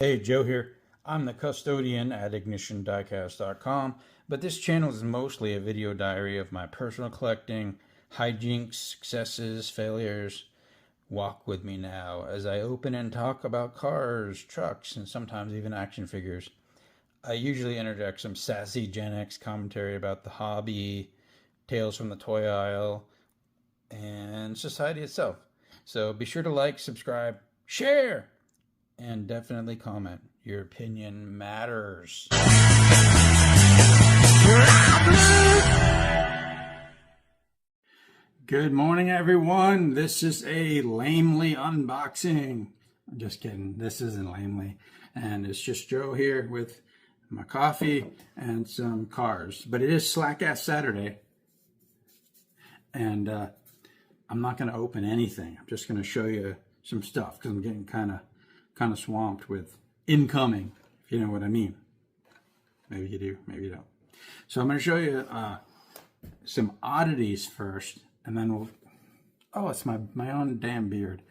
Hey, Joe here. I'm the custodian at ignitiondiecast.com, but this channel is mostly a video diary of my personal collecting, hijinks, successes, failures. Walk with me now as I open and talk about cars, trucks, and sometimes even action figures. I usually interject some sassy Gen X commentary about the hobby, tales from the toy aisle, and society itself. So be sure to like, subscribe, share, and definitely comment. Your opinion matters. Good morning, everyone. This is a lamely unboxing. I'm just kidding. This isn't lamely. And it's just Joe here with my coffee and some cars. But it is Slackazz Saturday. And I'm not going to open anything. I'm just going to show you some stuff because I'm getting kind of swamped with incoming, if you know what I mean. Maybe you do, maybe you don't. So I'm going to show you some oddities first, and then we'll, oh, it's my own damn beard.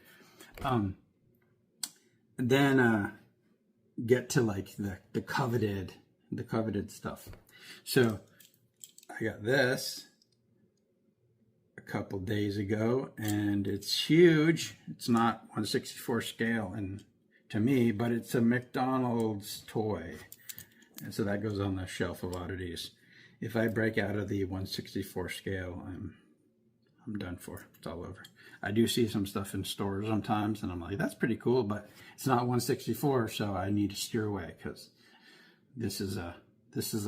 Then get to like the coveted stuff. So I got this a couple days ago, and it's huge. It's not 1/64 scale and to me, but it's a McDonald's toy, and so that goes on the shelf of oddities. If I break out of the 1/64 scale, I'm done for. It's all over. I do see some stuff in stores sometimes, and I'm like, that's pretty cool, but it's not 1/64, so I need to steer away because this is a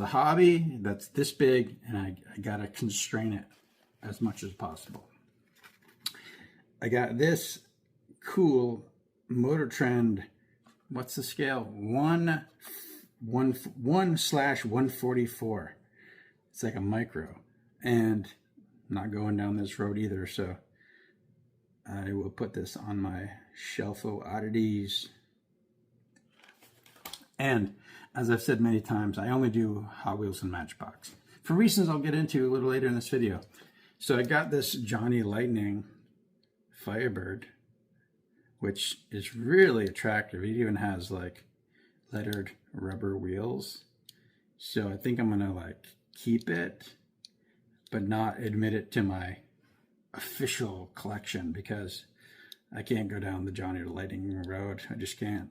hobby that's this big, and I gotta constrain it as much as possible. I got this cool Motor Trend. What's the scale? 1/144. It's like a micro, and I'm not going down this road either, so I will put this on my shelf of oddities. And as I've said many times, I only do Hot Wheels and Matchbox for reasons I'll get into a little later in this video. So I got this Johnny Lightning Firebird, which is really attractive. It even has like lettered rubber wheels. So I think I'm gonna like keep it, but not admit it to my official collection because I can't go down the Johnny Lightning road. I just can't.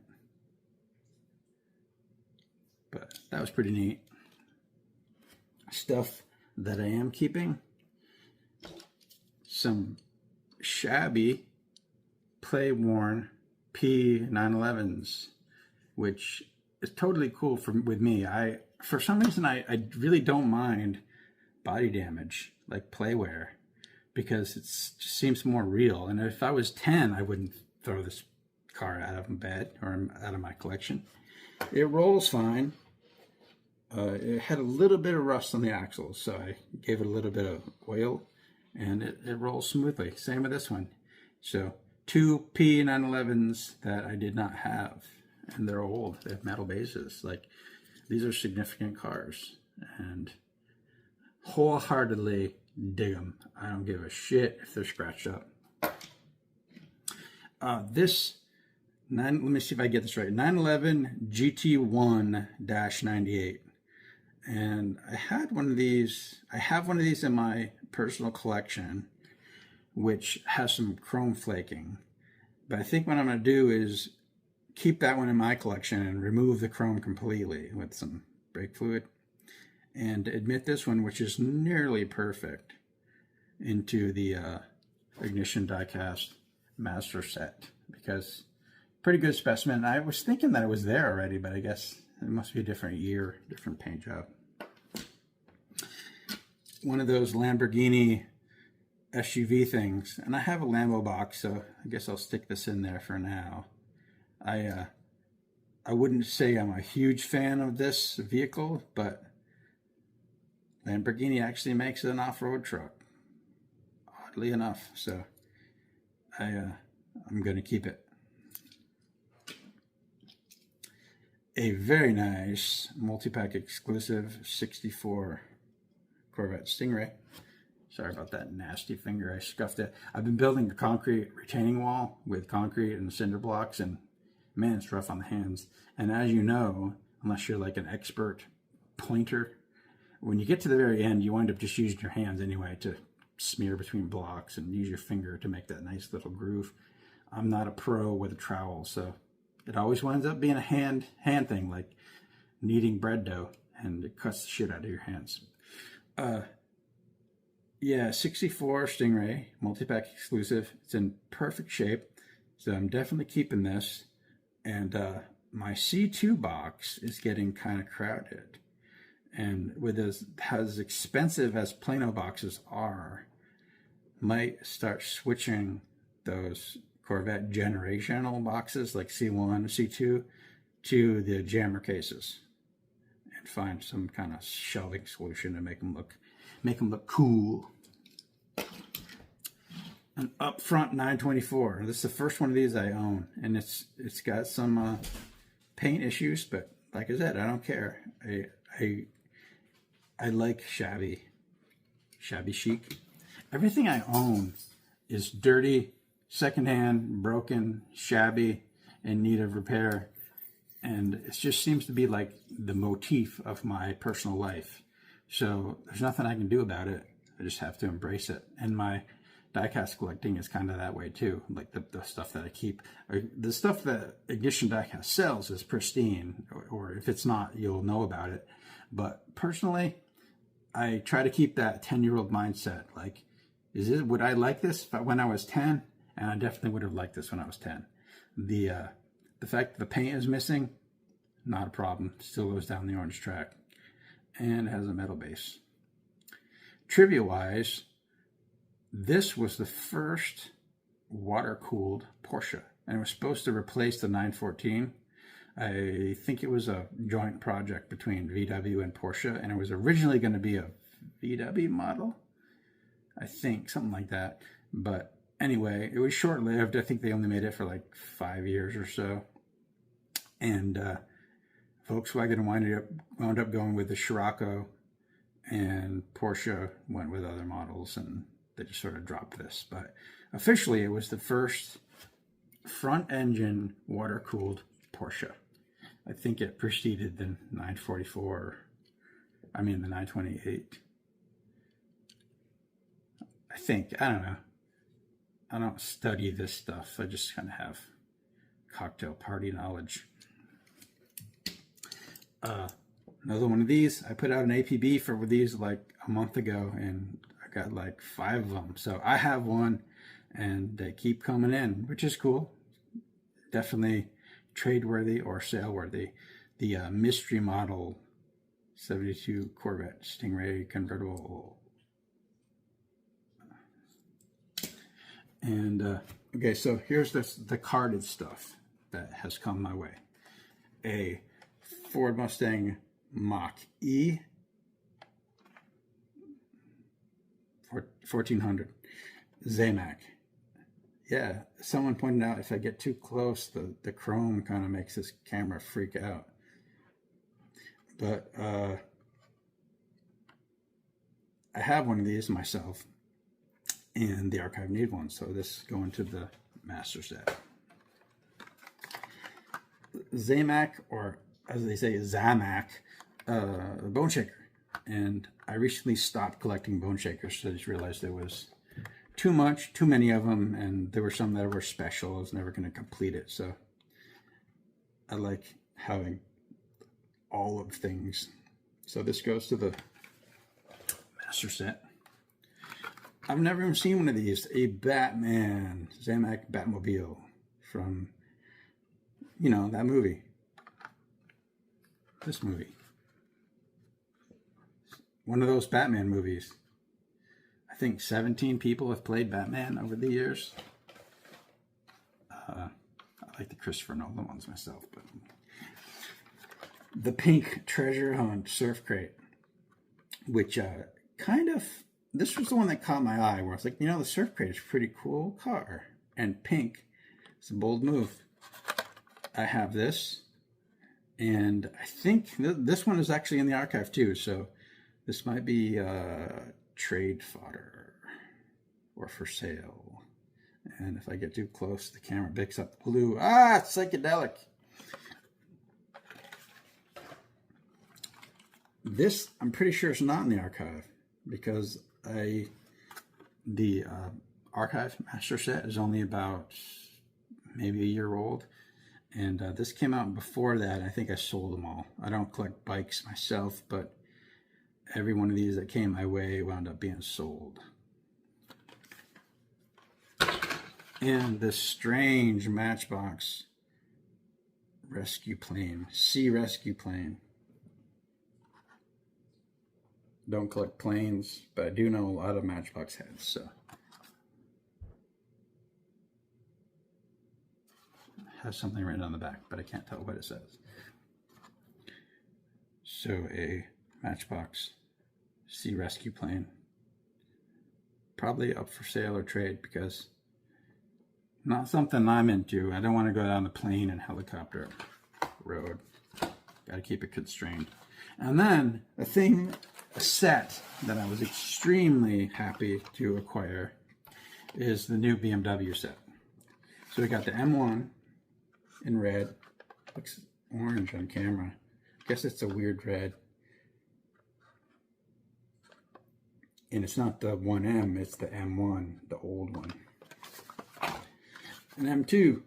But that was pretty neat. Stuff that I am keeping. Some shabby play-worn P911s, which is totally cool with me. For some reason, I really don't mind body damage, like playwear, because it just seems more real. And if I was 10, I wouldn't throw this car out of bed or out of my collection. It rolls fine. It had a little bit of rust on the axles, so I gave it a little bit of oil, and it rolls smoothly. Same with this one. So 2 P911s that I did not have, and they're old. They have metal bases. Like, these are significant cars, and wholeheartedly dig them. I don't give a shit if they're scratched up. Let me see if I get this right. 911 GT1-98. And I had one of these. I have one of these in my personal collection, which has some chrome flaking. But I think what I'm going to do is keep that one in my collection and remove the chrome completely with some brake fluid, and admit this one, which is nearly perfect, into the Ignition Diecast Master Set, because pretty good specimen. I was thinking that it was there already, but I guess it must be a different year, different paint job. One of those Lamborghini SUV things, and I have a Lambo box, so I guess I'll stick this in there for now. I wouldn't say I'm a huge fan of this vehicle, but Lamborghini actually makes it an off-road truck, oddly enough, so I'm going to keep it. A very nice multi-pack exclusive 64 Corvette Stingray. Sorry about that nasty finger, I scuffed it. I've been building a concrete retaining wall with concrete and cinder blocks, and man, it's rough on the hands. And as you know, unless you're like an expert pointer, when you get to the very end, you wind up just using your hands anyway to smear between blocks and use your finger to make that nice little groove. I'm not a pro with a trowel, so it always winds up being a hand thing, like kneading bread dough, and it cuts the shit out of your hands. Yeah, 64 Stingray, multi-pack exclusive. It's in perfect shape, so I'm definitely keeping this. And my C2 box is getting kind of crowded. And with as expensive as Plano boxes are, might start switching those Corvette generational boxes like C1, C2 to the jammer cases and find some kind of shelving solution to make them look cool. An up front 924. This is the first one of these I own, and it's got some paint issues, but like I said, I don't care. I like shabby chic. Everything I own is dirty, secondhand, broken, shabby, in need of repair. And it just seems to be like the motif of my personal life. So there's nothing I can do about it. I just have to embrace it. And my diecast collecting is kind of that way too. Like the stuff that I keep, or the stuff that Ignition Diecast sells is pristine, or if it's not, you'll know about it. But personally, I try to keep that 10-year-old mindset. Like, would I like this when I was 10? And I definitely would have liked this when I was 10. The fact that the paint is missing, not a problem. Still goes down the orange track. And it has a metal base. Trivia-wise, this was the first water-cooled Porsche. And it was supposed to replace the 914. I think it was a joint project between VW and Porsche. And it was originally going to be a VW model. I think, something like that. But anyway, it was short-lived. I think they only made it for like 5 years or so. And Volkswagen wound up going with the Scirocco, and Porsche went with other models, and they just sort of dropped this. But officially, it was the first front-engine water-cooled Porsche. I think it preceded the 944, the 928. I think, I don't know. I don't study this stuff. I just kind of have cocktail party knowledge. Another one of these. I put out an APB for these like a month ago, and I got like 5 of them. So I have one, and they keep coming in, which is cool. Definitely trade-worthy or sale-worthy. The mystery model 72 Corvette Stingray convertible. And okay, so here's the carded stuff that has come my way. A Ford Mustang Mach-E 1400 Zamac. Yeah, someone pointed out if I get too close, the chrome kind of makes this camera freak out. But I have one of these myself, and the archive need one, so this is going to the master set. Zamac, or as they say, Zamac, bone shaker. And I recently stopped collecting bone shakers, so I just realized there was too many of them, and there were some that were special. I was never going to complete it, so I like having all of things. So this goes to the master set. I've never even seen one of these. A Batman, Zamac Batmobile from, that movie. This movie. One of those Batman movies. I think 17 people have played Batman over the years. I like the Christopher Nolan ones myself, but the pink treasure hunt surf crate, which this was the one that caught my eye, where I was like, the surf crate is a pretty cool car, and pink, it's a bold move. I have this, and I think this one is actually in the archive too, so this might be trade fodder or for sale. And if I get too close, the camera picks up the blue. Ah, it's psychedelic. This, I'm pretty sure it's not in the archive, because the archive master set is only about maybe a year old. And this came out before that. I think I sold them all. I don't collect bikes myself, but every one of these that came my way wound up being sold. And this strange Matchbox rescue plane, sea rescue plane. Don't collect planes, but I do know a lot of Matchbox heads, so. It has something written on the back, but I can't tell what it says. So a Matchbox sea rescue plane. Probably up for sale or trade, because not something I'm into. I don't want to go down the plane and helicopter road. Got to keep it constrained. And then a set that I was extremely happy to acquire is the new BMW set. So we got the M1 in red. Looks orange on camera. I guess it's a weird red. And it's not the 1M, it's the M1, the old one. An M2.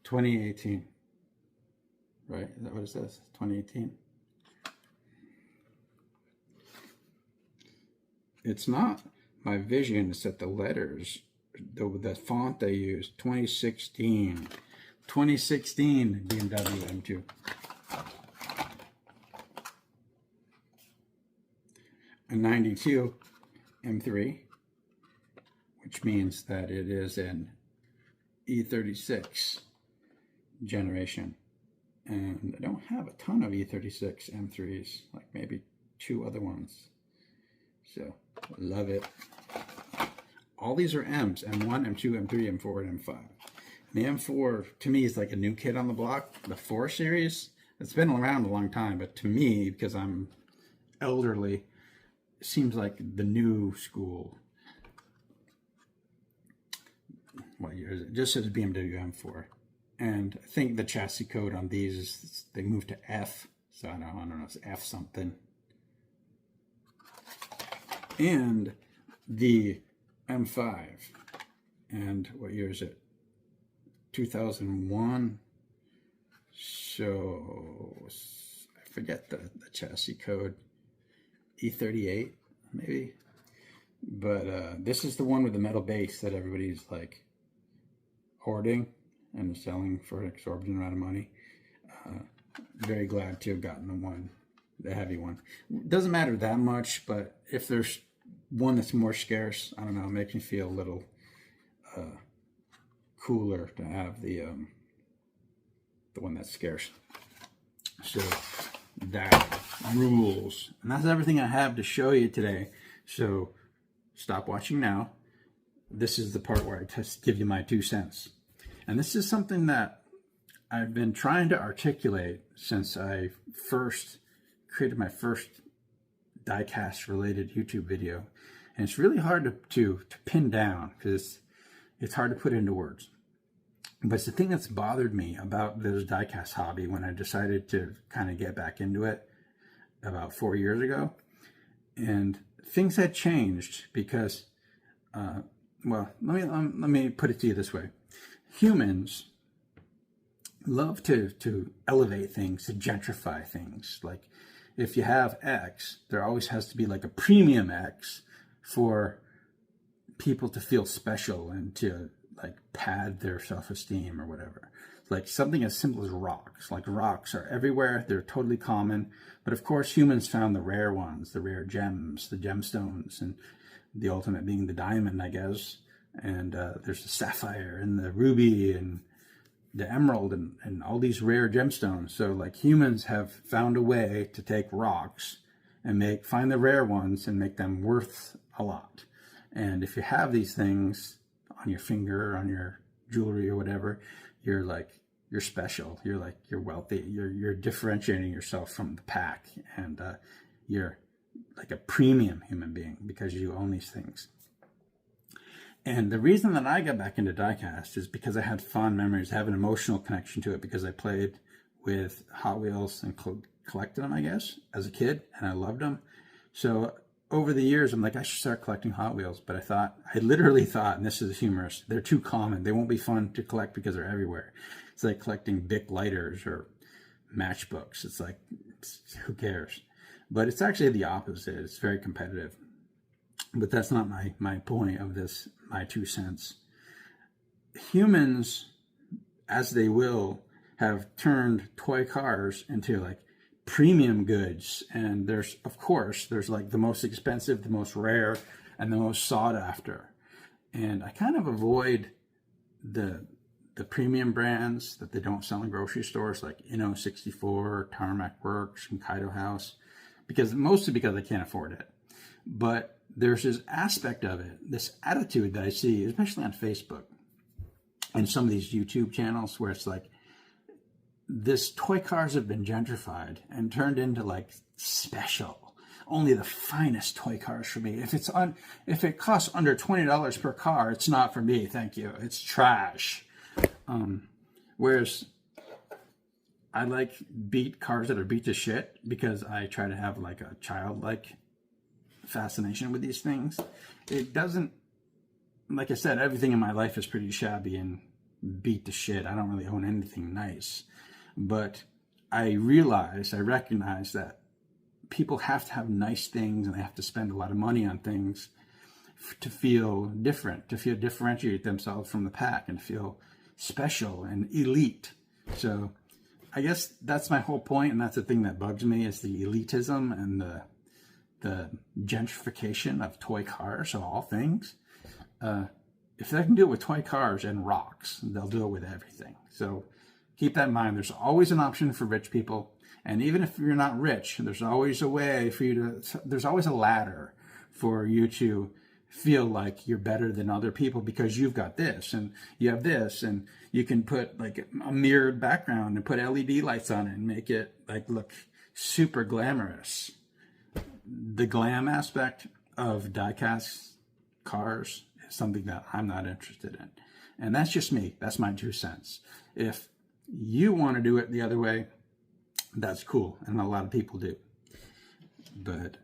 $2018. Right? Is that what it says? 2018. It's not my vision, it's that the letters, the font they use, 2016. 2016 BMW M2. A 92 M3, which means that it is an E36 generation. And I don't have a ton of E36 M3s, like maybe 2 other ones. So, love it. All these are M's, M1, M2, M3, M4, and M5. The M4, to me, is like a new kid on the block. The 4 Series, it's been around a long time, but to me, because I'm elderly, it seems like the new school. What year is it? Just says BMW M4. And I think the chassis code on these is, they moved to F, so I don't know, it's F something. And the M5, and what year is it? 2001. So I forget the chassis code. E38 maybe. But this is the one with the metal base that everybody's like hoarding and selling for an exorbitant amount of money. Very glad to have gotten the heavy one. Doesn't matter that much, but if there's one that's more scarce, I don't know, it makes me feel a little cooler to have the one that's scarce. So that rules. And that's everything I have to show you today. So stop watching now. This is the part where I just give you my 2 cents. And this is something that I've been trying to articulate since I first created my first diecast related YouTube video. And it's really hard to pin down because it's hard to put into words. But it's the thing that's bothered me about this diecast hobby when I decided to kind of get back into it about 4 years ago. And things had changed because, well, let me put it to you this way. Humans love to elevate things, to gentrify things. Like if you have X, there always has to be like a premium X for people to feel special and to like pad their self-esteem or whatever. Like something as simple as rocks. Like rocks are everywhere, they're totally common. But of course humans found the rare ones, the rare gems, the gemstones, and the ultimate being the diamond, I guess. And there's the sapphire and the ruby and the emerald and all these rare gemstones. So like humans have found a way to take rocks and find the rare ones and make them worth a lot. And if you have these things on your finger or on your jewelry or whatever, you're like you're special. You're wealthy. You're differentiating yourself from the pack, and you're like a premium human being because you own these things. And the reason that I got back into diecast is because I had fond memories, I have an emotional connection to it because I played with Hot Wheels and collected them, I guess, as a kid, and I loved them. So over the years, I'm like, I should start collecting Hot Wheels. But I literally thought, and this is humorous, they're too common. They won't be fun to collect because they're everywhere. It's like collecting Bic lighters or matchbooks. It's like, who cares? But it's actually the opposite. It's very competitive. But that's not my point of this, my 2 cents. Humans, as they will, have turned toy cars into like premium goods. And there's like the most expensive, the most rare, and the most sought after. And I kind of avoid the premium brands that they don't sell in grocery stores, like Inno64, Tarmac Works, and Kaido House, mostly because I can't afford it. But there's this aspect of it, this attitude that I see, especially on Facebook and some of these YouTube channels, where it's like, this toy cars have been gentrified and turned into like special. Only the finest toy cars for me. If it costs under $20 per car, it's not for me. Thank you. It's trash. Whereas I like cars that are beat to shit because I try to have like a childlike fascination with these things. It doesn't, like I said, everything in my life is pretty shabby and beat to shit. I don't really own anything nice. But I recognize that people have to have nice things and they have to spend a lot of money on things to feel different, to feel differentiate themselves from the pack and feel special and elite. So I guess that's my whole point, and that's the thing that bugs me, is the elitism and the gentrification of toy cars of all things. If they can do it with toy cars and rocks, they'll do it with everything. So keep that in mind. There's always an option for rich people. And even if you're not rich, there's always a way for you to, there's always a ladder for you to feel like you're better than other people because you've got this and you have this, and you can put like a mirrored background and put LED lights on it and make it like look super glamorous. The glam aspect of diecast cars is something that I'm not interested in. And that's just me. That's my 2 cents. If you want to do it the other way, that's cool. And a lot of people do. But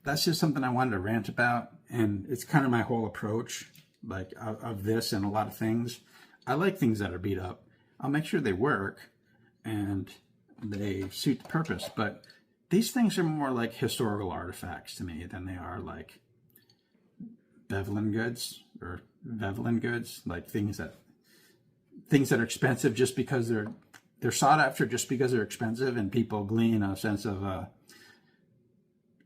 that's just something I wanted to rant about. And it's kind of my whole approach, like of this and a lot of things. I like things that are beat up. I'll make sure they work and they suit the purpose. But these things are more like historical artifacts to me than they are like Bevelin goods or Vevlin goods, like things that are expensive just because they're sought after just because they're expensive, and people glean a sense of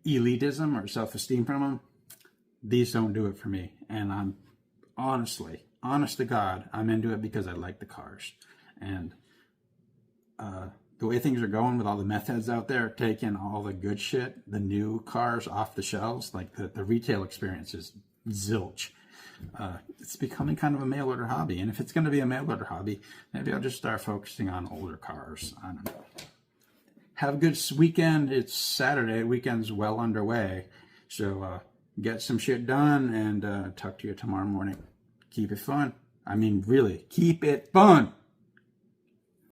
elitism or self-esteem from them. These don't do it for me. And I'm honest to God, I'm into it because I like the cars. And the way things are going with all the meth heads out there taking all the good shit, the new cars off the shelves, like the retail experience is zilch. It's becoming kind of a mail order hobby. And if it's going to be a mail order hobby, maybe I'll just start focusing on older cars. I don't know. Have a good weekend. It's Saturday. Weekend's well underway. So get some shit done and talk to you tomorrow morning. Keep it fun. I mean, really, keep it fun.